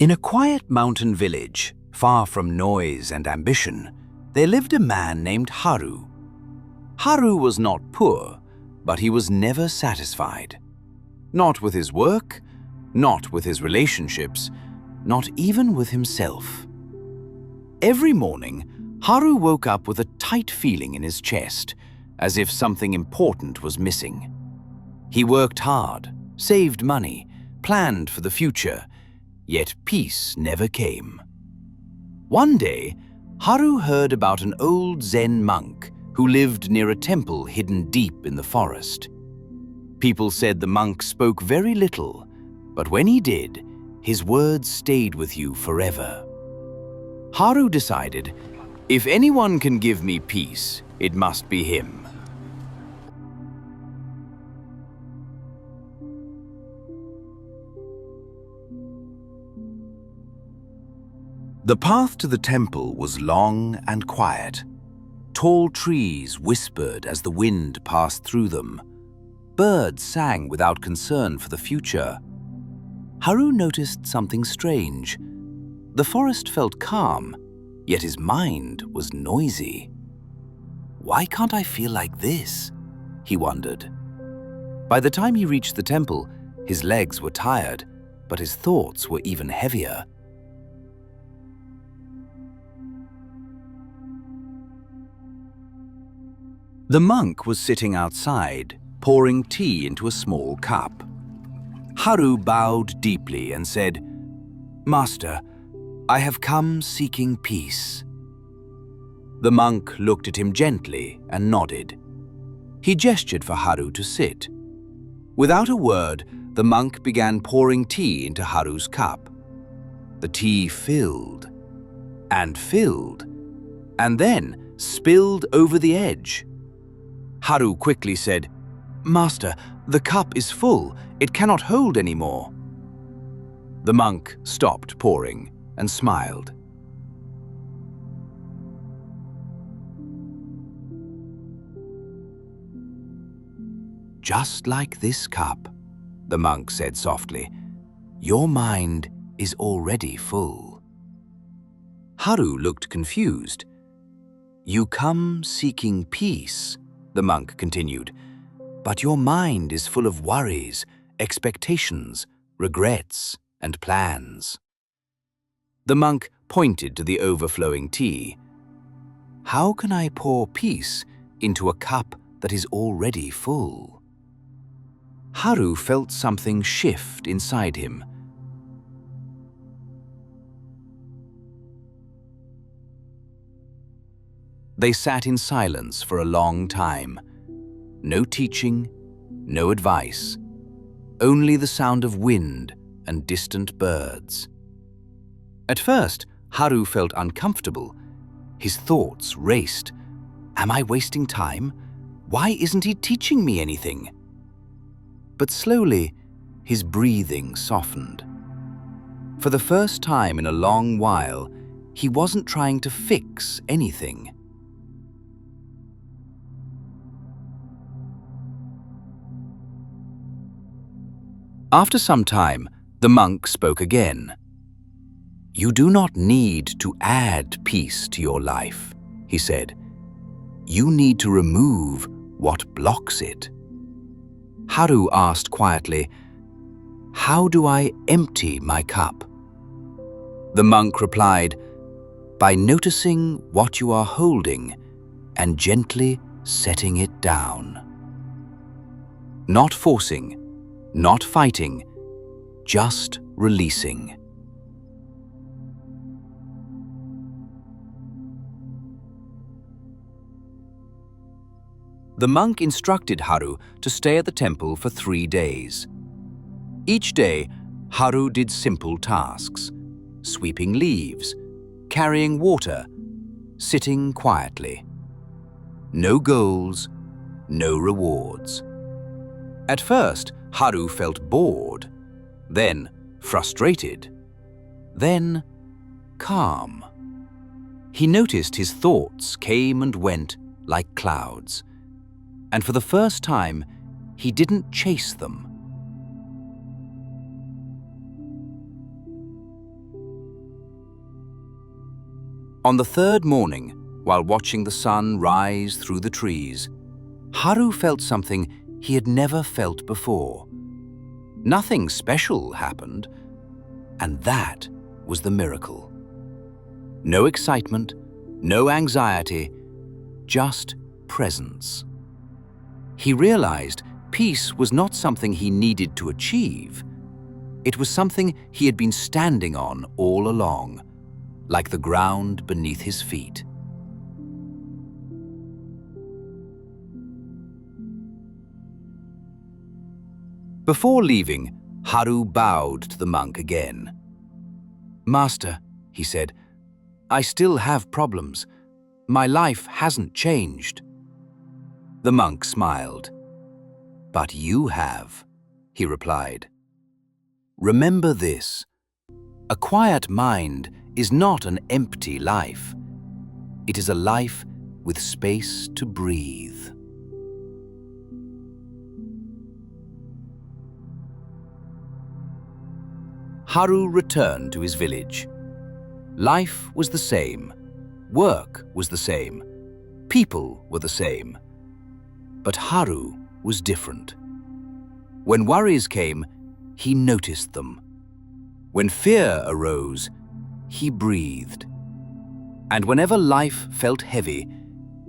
In a quiet mountain village, far from noise and ambition, there lived a man named Haru. Haru was not poor, but he was never satisfied. Not with his work, not with his relationships, not even with himself. Every morning, Haru woke up with a tight feeling in his chest, as if something important was missing. He worked hard, saved money, planned for the future, yet peace never came. One day, Haru heard about an old Zen monk who lived near a temple hidden deep in the forest. People said the monk spoke very little, but when he did, his words stayed with you forever. Haru decided, if anyone can give me peace, it must be him. The path to the temple was long and quiet. Tall trees whispered as the wind passed through them. Birds sang without concern for the future. Haru noticed something strange. The forest felt calm, yet his mind was noisy. Why can't I feel like this? He wondered. By the time he reached the temple, his legs were tired, but his thoughts were even heavier. The monk was sitting outside, pouring tea into a small cup. Haru bowed deeply and said, "Master, I have come seeking peace." The monk looked at him gently and nodded. He gestured for Haru to sit. Without a word, the monk began pouring tea into Haru's cup. The tea filled, and then spilled over the edge. Haru quickly said, "Master, the cup is full. It cannot hold any more." The monk stopped pouring and smiled. "Just like this cup," the monk said softly, "your mind is already full." Haru looked confused. "You come seeking peace," the monk continued, "but your mind is full of worries, expectations, regrets, and plans." The monk pointed to the overflowing tea. "How can I pour peace into a cup that is already full?" Haru felt something shift inside him. They sat in silence for a long time. No teaching, no advice, only the sound of wind and distant birds. At first, Haru felt uncomfortable. His thoughts raced. Am I wasting time? Why isn't he teaching me anything? But slowly, his breathing softened. For the first time in a long while, he wasn't trying to fix anything. After some time, the monk spoke again. "You do not need to add peace to your life," he said. "You need to remove what blocks it." Haru asked quietly, "How do I empty my cup?" The monk replied, "By noticing what you are holding and gently setting it down. Not forcing, not fighting, just releasing." The monk instructed Haru to stay at the temple for 3 days. Each day, Haru did simple tasks: sweeping leaves, carrying water, sitting quietly. No goals, no rewards. At first, Haru felt bored, then frustrated, then calm. He noticed his thoughts came and went like clouds, and for the first time, he didn't chase them. On the third morning, while watching the sun rise through the trees, Haru felt something he had never felt before. Nothing special happened, and that was the miracle. No excitement, no anxiety, just presence. He realized peace was not something he needed to achieve. It was something he had been standing on all along, like the ground beneath his feet. Before leaving, Haru bowed to the monk again. "Master," he said, "I still have problems. My life hasn't changed." The monk smiled. "But you have," he replied. "Remember this: a quiet mind is not an empty life. It is a life with space to breathe." Haru returned to his village. Life was the same, work was the same, people were the same. But Haru was different. When worries came, he noticed them. When fear arose, he breathed. And whenever life felt heavy,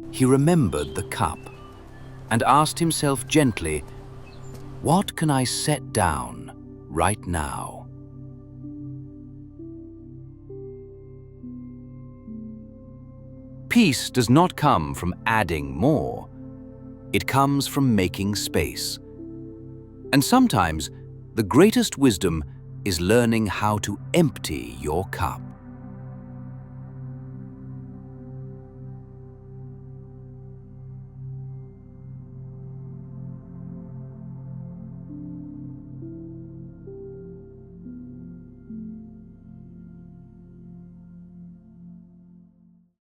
he remembered the cup and asked himself gently, "What can I set down right now?" Peace does not come from adding more. It comes from making space. And sometimes, the greatest wisdom is learning how to empty your cup.